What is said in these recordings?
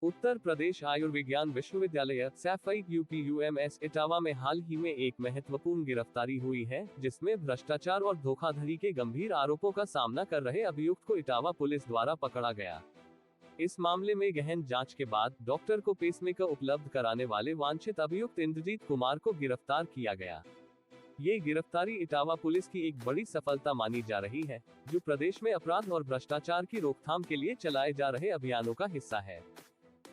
उत्तर प्रदेश आयुर्विज्ञान विश्वविद्यालय सैफई यूपीयूएमएस इटावा में हाल ही में एक महत्वपूर्ण गिरफ्तारी हुई है, जिसमें भ्रष्टाचार और धोखाधड़ी के गंभीर आरोपों का सामना कर रहे अभियुक्त को इटावा पुलिस द्वारा पकड़ा गया। इस मामले में गहन जांच के बाद डॉक्टर को पेसमेकर उपलब्ध कराने वाले वांछित अभियुक्त इंद्रजीत कुमार को गिरफ्तार किया गया। ये गिरफ्तारी इटावा पुलिस की एक बड़ी सफलता मानी जा रही है, जो प्रदेश में अपराध और भ्रष्टाचार की रोकथाम के लिए चलाए जा रहे अभियानों का हिस्सा है।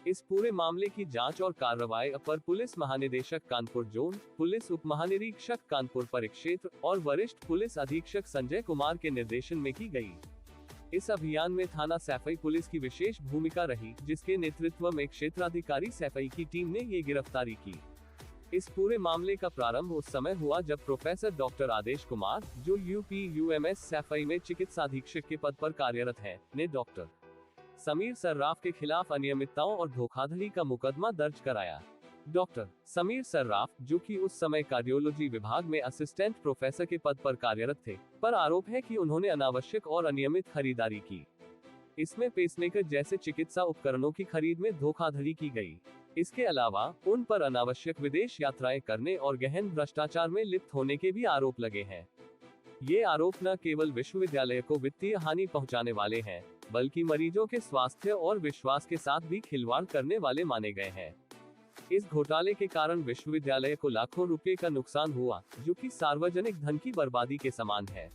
इस पूरे मामले की जांच और कार्रवाई अपर पुलिस महानिदेशक कानपुर जोन, पुलिस उप महानिरीक्षक कानपुर परिक्षेत्र और वरिष्ठ पुलिस अधीक्षक संजय कुमार के निर्देशन में की गई। इस अभियान में थाना सैफई पुलिस की विशेष भूमिका रही, जिसके नेतृत्व में क्षेत्राधिकारी सैफई की टीम ने ये गिरफ्तारी की। इस पूरे मामले का प्रारंभ उस समय हुआ जब प्रोफेसर डॉक्टर आदेश कुमार, जो यूपीयूएमएस सैफई में चिकित्सा अधीक्षक के पद पर कार्यरत है, ने डॉक्टर समीर सर्राफ के खिलाफ अनियमितताओं और धोखाधड़ी का मुकदमा दर्ज कराया। डॉक्टर समीर सर्राफ, जो कि उस समय कार्डियोलॉजी विभाग में असिस्टेंट प्रोफेसर के पद पर कार्यरत थे, पर आरोप है कि उन्होंने अनावश्यक और अनियमित खरीदारी की। इसमें पेसमेकर जैसे चिकित्सा उपकरणों की खरीद में धोखाधड़ी की गई। इसके अलावा उन पर अनावश्यक विदेश यात्राएं करने और गहन भ्रष्टाचार में लिप्त होने के भी आरोप लगे हैं। ये आरोप न केवल विश्वविद्यालय को वित्तीय हानि पहुंचाने वाले हैं, बल्कि मरीजों के स्वास्थ्य और विश्वास के साथ भी खिलवाड़ करने वाले माने गए हैं। इस घोटाले के कारण विश्वविद्यालय को लाखों रुपए का नुकसान हुआ, जो कि सार्वजनिक धन की बर्बादी के समान है।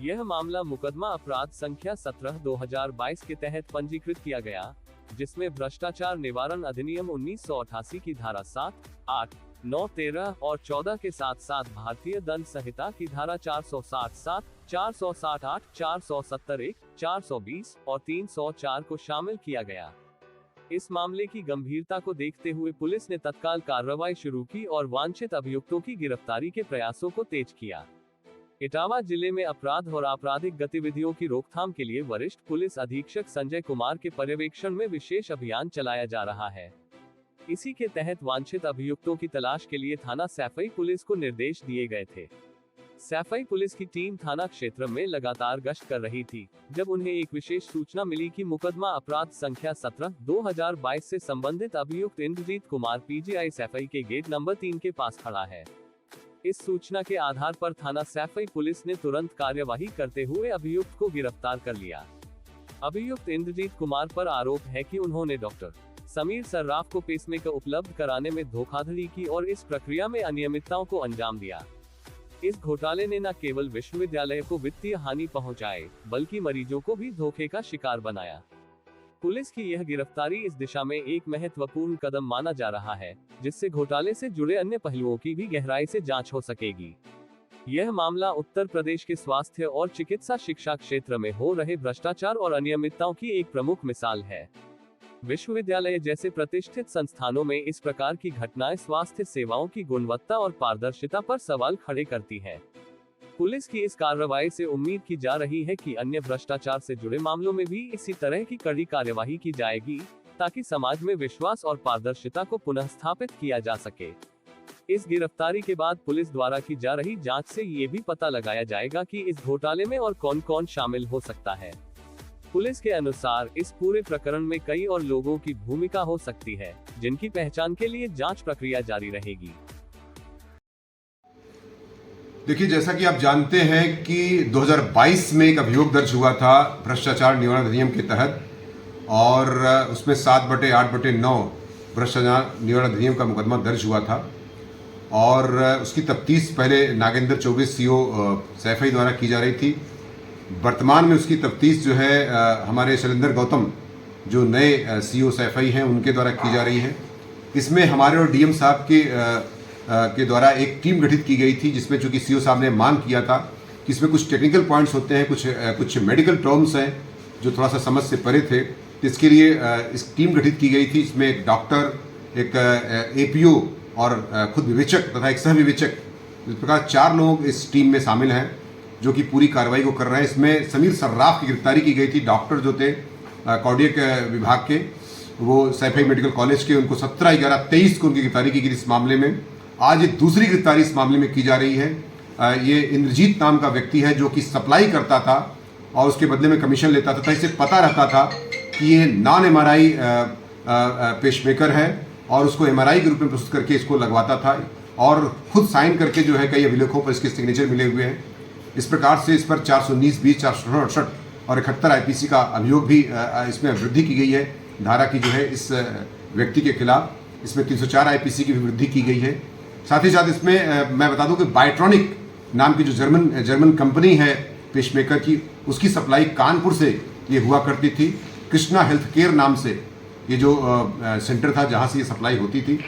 यह मामला मुकदमा अपराध संख्या 17/2022 के तहत पंजीकृत किया गया, जिसमें भ्रष्टाचार निवारण अधिनियम 1988 की धारा 7, 8, 9, 13 और 14 के साथ साथ भारतीय दंड संहिता की धारा 467, 468, 470, 420 और 304 को शामिल किया गया। इस मामले की गंभीरता को देखते हुए पुलिस ने तत्काल कार्रवाई शुरू की और वांछित अभियुक्तों की गिरफ्तारी के प्रयासों को तेज किया। इटावा जिले में अपराध और आपराधिक गतिविधियों की रोकथाम के लिए वरिष्ठ पुलिस अधीक्षक संजय कुमार के पर्यवेक्षण में विशेष अभियान चलाया जा रहा है। इसी के तहत वांछित अभियुक्तों की तलाश के लिए थाना सैफई पुलिस को निर्देश दिए गए थे। सैफई पुलिस की टीम थाना क्षेत्र में लगातार गश्त कर रही थी, जब उन्हें एक विशेष सूचना मिली कि मुकदमा अपराध संख्या 17/2022 से संबंधित अभियुक्त इंद्रजीत कुमार पीजीआई सैफई के गेट नंबर 3 के पास खड़ा है। इस सूचना के आधार पर थाना सैफई पुलिस ने तुरंत कार्यवाही करते हुए अभियुक्त को गिरफ्तार कर लिया। अभियुक्त इंद्रजीत कुमार पर आरोप है कि उन्होंने डॉक्टर समीर सर्राफ को पेसमेकर उपलब्ध कराने में धोखाधड़ी की और इस प्रक्रिया में अनियमितताओं को अंजाम दिया। इस घोटाले ने न केवल विश्वविद्यालय को वित्तीय हानि पहुंचाई, बल्कि मरीजों को भी धोखे का शिकार बनाया। पुलिस की यह गिरफ्तारी इस दिशा में एक महत्वपूर्ण कदम माना जा रहा है, जिससे घोटाले से जुड़े अन्य पहलुओं की भी गहराई से जांच हो सकेगी। यह मामला उत्तर प्रदेश के स्वास्थ्य और चिकित्सा शिक्षा क्षेत्र में हो रहे भ्रष्टाचार और अनियमितताओं की एक प्रमुख मिसाल है। विश्वविद्यालय जैसे प्रतिष्ठित संस्थानों में इस प्रकार की घटनाएं स्वास्थ्य सेवाओं की गुणवत्ता और पारदर्शिता पर सवाल खड़े करती हैं। पुलिस की इस कार्रवाई से उम्मीद की जा रही है कि अन्य भ्रष्टाचार से जुड़े मामलों में भी इसी तरह की कड़ी कार्यवाही की जाएगी, ताकि समाज में विश्वास और पारदर्शिता को पुनः स्थापित किया जा सके। इस गिरफ्तारी के बाद पुलिस द्वारा की जा रही जांच से ये भी पता लगाया जाएगा कि इस घोटाले में और कौन कौन शामिल हो सकता है। पुलिस के अनुसार इस पूरे प्रकरण में कई और लोगों की भूमिका हो सकती है, जिनकी पहचान के लिए जांच प्रक्रिया जारी रहेगी। देखिए, जैसा कि आप जानते हैं कि 2022 में एक अभियोग दर्ज हुआ था भ्रष्टाचार निवारण अधिनियम के तहत, और उसमें 7/8/9 भ्रष्टाचार निवारण अधिनियम का मुकदमा दर्ज हुआ था, और उसकी तफ्तीश पहले नागेंद्र चौबे सीओ सैफई द्वारा की जा रही थी। वर्तमान में उसकी तफ्तीश जो है हमारे शैलेंद्र गौतम, जो नए सीओ सैफई हैं, उनके द्वारा की जा रही है। इसमें हमारे और डीएम साहब के द्वारा एक टीम गठित की गई थी, जिसमें चूंकि सीओ साहब ने मांग किया था कि इसमें कुछ टेक्निकल पॉइंट्स होते हैं, कुछ मेडिकल टर्म्स हैं जो थोड़ा सा समझ से परे थे। इसके लिए इस टीम गठित की गई थी। इसमें एक डॉक्टर, एक एपीओ और खुद विवेचक तथा एक सह विवेचक, इस प्रकार 4 लोग इस टीम में शामिल हैं, जो कि पूरी कार्रवाई को कर रहे हैं। इसमें समीर सर्राफ की गिरफ्तारी की गई थी। डॉक्टर जो थे कार्डियक विभाग के, वो सैफई मेडिकल कॉलेज के, उनको 17/11/23 को उनकी गिरफ्तारी की गई इस मामले में। आज एक दूसरी गिरफ्तारी इस मामले में की जा रही है। ये इंद्रजीत नाम का व्यक्ति है, जो कि सप्लाई करता था और उसके बदले में कमीशन लेता था। इसे पता रहता था कि ये नॉन MRI पेसमेकर है और उसको MRI के रूप में प्रस्तुत करके इसको लगवाता था और खुद साइन करके जो है कई अभिलेखों पर इसके सिग्नेचर मिले हुए हैं। इस प्रकार से इस पर 419, 20, 468 और 71 IPC का अभियोग भी इसमें वृद्धि की गई है धारा की जो है इस व्यक्ति के खिलाफ। इसमें 304 IPC की भी वृद्धि की गई है। साथ ही साथ इसमें मैं बता दूं कि बायोट्रॉनिक नाम की जो जर्मन कंपनी है पेसमेकर की, उसकी सप्लाई कानपुर से ये हुआ करती थी। कृष्णा हेल्थ केयर नाम से ये जो सेंटर था जहाँ से ये सप्लाई होती थी।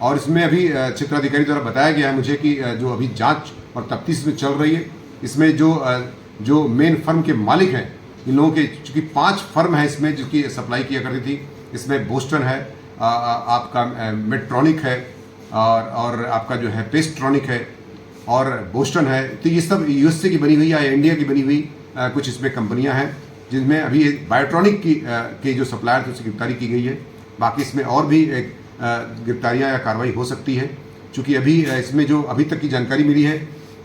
और इसमें अभी क्षेत्राधिकारी द्वारा बताया गया है मुझे कि जो अभी जांच और तफ्तीश में चल रही है, इसमें जो मेन फर्म के मालिक हैं इन लोगों के, चूँकि 5 फर्म है इसमें जिसकी सप्लाई किया करती थी। इसमें बोस्टन है, आपका मेडट्रॉनिक है और आपका जो है पेस्ट्रॉनिक है और बोस्टन है। तो ये सब USA की बनी हुई या इंडिया की बनी हुई कुछ इसमें कंपनियां हैं जिनमें अभी बायोट्रॉनिक की जो सप्लायर थे उसकी गिरफ्तारी की गई है। बाकी इसमें और भी गिरफ्तारियां या कार्रवाई हो सकती है, क्योंकि अभी इसमें जो अभी तक की जानकारी मिली है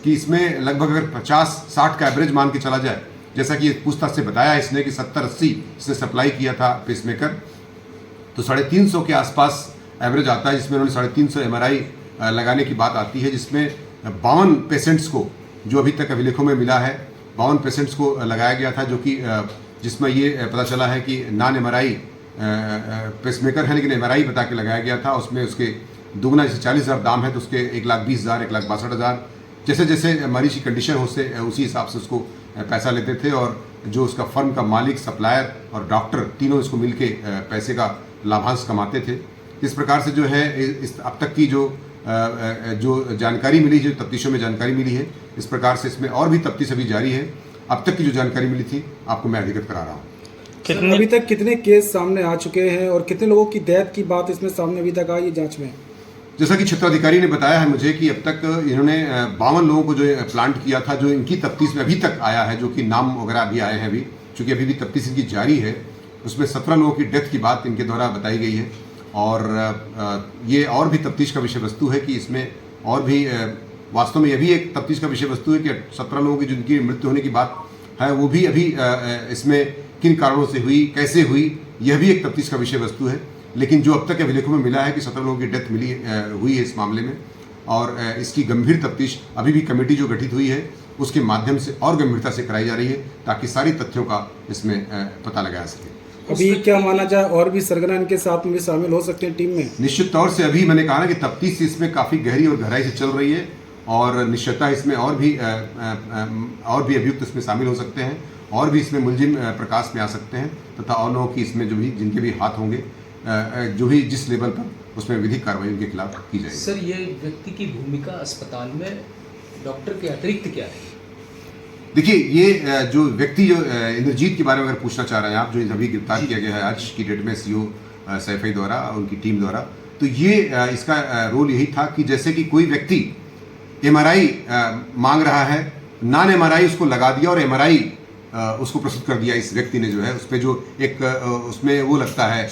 कि इसमें लगभग अगर 50-60 का एवरेज मान के चला जाए, जैसा कि पूछताछ से बताया इसने कि 70-80 इसने सप्लाई किया था पेसमेकर, तो 350 के आसपास एवरेज आता है, जिसमें उन्होंने 350 MRI लगाने की बात आती है, जिसमें 52 पेशेंट्स को जो अभी तक अभिलेखों में मिला है 52 पेशेंट्स को लगाया गया था, जो कि जिसमें ये पता चला है कि नॉन MRI पेसमेकर है लेकिन MRI बता के लगाया गया था। उसमें उसके दुगना जैसे 40,000 दाम है तो उसके 1,20,000, 1,62,000 जैसे जैसे मरीज की कंडीशन हो से उसी हिसाब से उसको पैसा लेते थे। और जो उसका फर्म का मालिक, सप्लायर और डॉक्टर तीनों इसको मिलके पैसे का लाभांश कमाते थे। इस प्रकार से जो है इस अब तक की जो जानकारी मिली, जो तफ्तीशों में जानकारी मिली है, इस प्रकार से इसमें और भी तफ्तीश अभी जारी है। अब तक की जो जानकारी मिली थी आपको मैं अवगत करा रहा हूँ। अभी तक कितने केस सामने आ चुके हैं और कितने लोगों की डेथ की बात इसमें सामने अभी तक आई है जांच में? जैसा कि क्षेत्राधिकारी ने बताया है मुझे कि अब तक इन्होंने 52 लोगों को जो प्लांट किया था, जो इनकी तफ्तीश में अभी तक आया है, जो कि नाम वगैरह अभी आए हैं, अभी चूँकि अभी भी तफ्तीश इनकी जारी है, उसमें 17 लोगों की डेथ की बात इनके द्वारा बताई गई है। और ये और भी तफ्तीश का विषय वस्तु है कि इसमें और भी वास्तव में यह भी एक तफ्तीश का विषय वस्तु है कि 17 लोगों की जिनकी मृत्यु होने की बात है वो भी अभी इसमें किन कारणों से हुई, कैसे हुई, यह भी एक तफ्तीश का विषय वस्तु है। लेकिन जो अब तक के अभिलेखों में मिला है कि 17 लोगों की डेथ हुई है इस मामले में, और इसकी गंभीर तफ्तीश अभी भी कमेटी जो गठित हुई है उसके माध्यम से और गंभीरता से कराई जा रही है ताकि सारी तथ्यों का इसमें पता लगाया सके। अभी क्या माना जाए, और भी सरगना इनके साथ में शामिल हो सकते हैं टीम में? निश्चित तौर से अभी मैंने कहा ना कि तफ्तीश इसमें काफ़ी गहरी और गहराई से चल रही है और निश्चितता इसमें और भी अभियुक्त इसमें शामिल हो सकते हैं और भी इसमें मुलजिम प्रकाश में आ सकते हैं तथा और लोगों की इसमें जो भी जिनके भी हाथ होंगे, जो भी जिस लेवल पर उसमें विधिक कार्रवाई उनके खिलाफ की जाएगी। सर, ये व्यक्ति की भूमिका अस्पताल में डॉक्टर के अतिरिक्त क्या है? देखिए, ये जो व्यक्ति जो इंद्रजीत के बारे में अगर पूछना चाह रहे हैं आप, जो अभी गिरफ्तार किया गया है आज की डेट में CO सैफई द्वारा और उनकी टीम द्वारा, तो ये इसका रोल यही था कि जैसे कि कोई व्यक्ति MRI मांग रहा है, नॉन MRI उसको लगा दिया और MRI उसको प्रस्तुत कर दिया। इस व्यक्ति ने जो है उस पर जो एक उसमें वो लगता है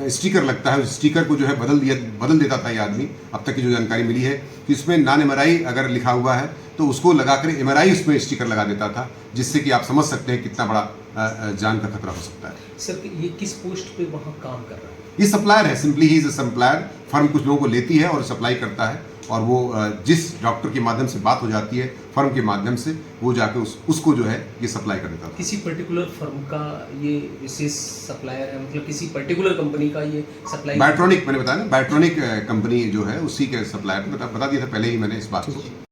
स्टिकर लगता है, उस स्टिकर को जो है बदल देता था ये आदमी। अब तक की जो जानकारी मिली है कि उसमें नॉन MRI अगर लिखा हुआ है तो उसको लगाकर MRI उसमें स्टिकर लगा देता था, जिससे कि आप समझ सकते हैं कितना बड़ा जान का खतरा हो सकता है। सर, ये किस पोस्ट पे वहाँ काम कर रहा है? ये सप्लायर है, simply he is a supplier. Firm कुछ लोगों को लेती है और सप्लाई करता है और वो जिस डॉक्टर के माध्यम से बात हो जाती है फर्म के माध्यम से, वो जाके उसको जो है ये सप्लाई कर देता था। किसी पर्टिकुलर फर्म का ये विशेष सप्लायर है, मतलब किसी पर्टिकुलर कंपनी का ये सप्लाई? बायोट्रॉनिक, मैंने बताया ना, बायोट्रॉनिक कंपनी जो है उसी के सप्लायर बता दिया था पहले ही मैंने इस बात को।